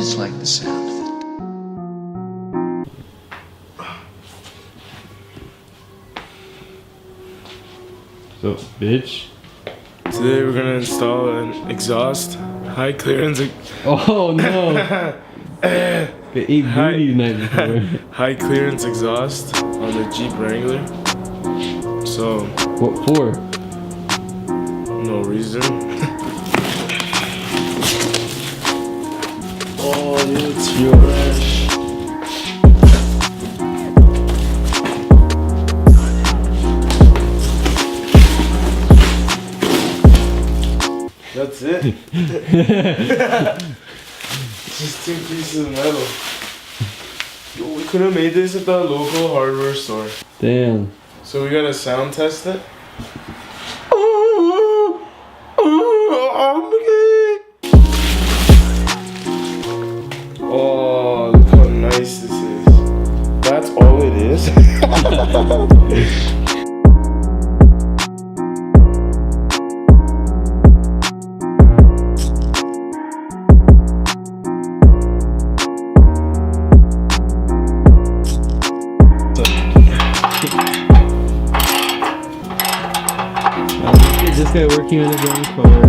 just like the sound of it. So, bitch. Today we're gonna install an exhaust, high clearance. Oh no! They ate booty the night before. High clearance exhaust on the Jeep Wrangler. So. What for? No reason. Oh, dude, it's fresh. That's it. Just 2 pieces of metal. Yo, we could have made this at the local hardware store. Damn. So we gotta sound test it. Oh, look how nice this is. That's all it is. This guy working on his own car.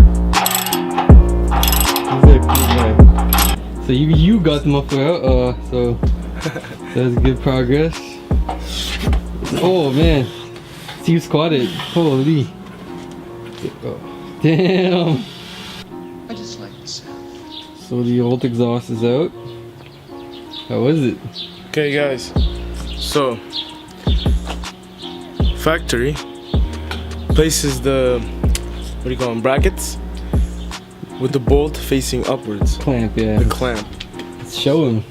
He's a cool guy. So you got the muffler out, so that's good progress. Oh man, see you squatted. Holy. Oh, damn. I just like the sound. So the old exhaust is out. How was it? Okay guys, so factory places the, what do you call them, brackets with the bolt facing upwards. Clamp, yeah. The clamp. Let's show him.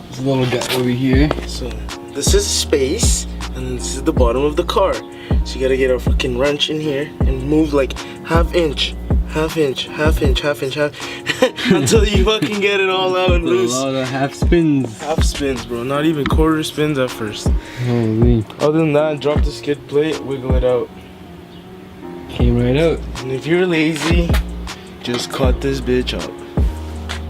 This little guy over here. So this is space and this is the bottom of the car. So you gotta get a fucking wrench in here and move like half inch until you fucking get it all out and loose. A lot of half spins. Half spins, bro. Not even quarter spins at first. Holy. Other than that, drop the skid plate, wiggle it out. Came right out. And if you're lazy, just cut this bitch up.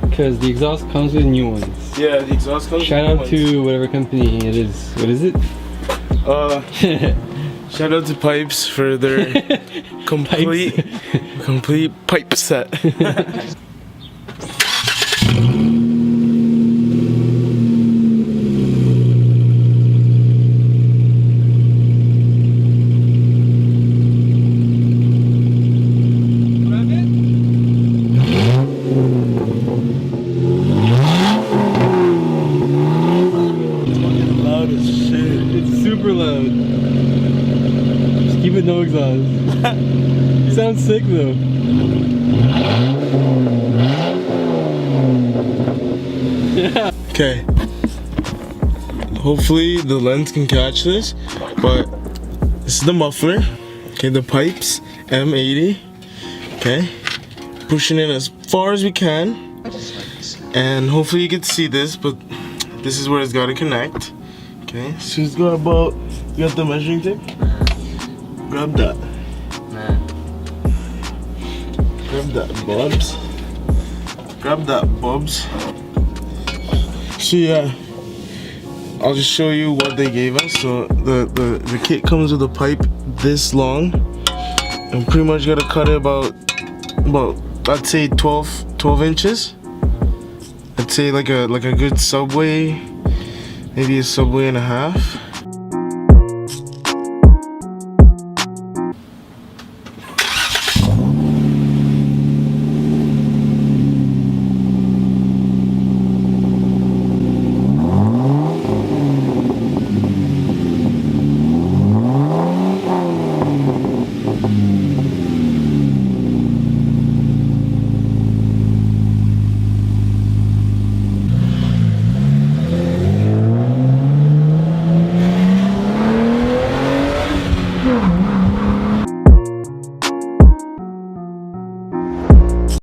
Because the exhaust comes with new ones. Yeah, the exhaust comes Shout with out to whatever company it is. What is it? Shout out to Pypes for their complete pipe set. Keep it no exhaust. You sound sick though. Okay. Hopefully the lens can catch this, but this is the muffler. Okay, the Pypes M80. Okay. Pushing it as far as we can. And hopefully you can see this, but this is where it's gotta connect. Okay, so it's got about, you got the measuring tape? Grab that. Man. Grab that, Bubs. Grab that, Bubs. So yeah, I'll just show you what they gave us. So the kit comes with a pipe this long, and pretty much gotta cut it about I'd say 12 inches. I'd say like a good Subway, maybe a Subway and a half.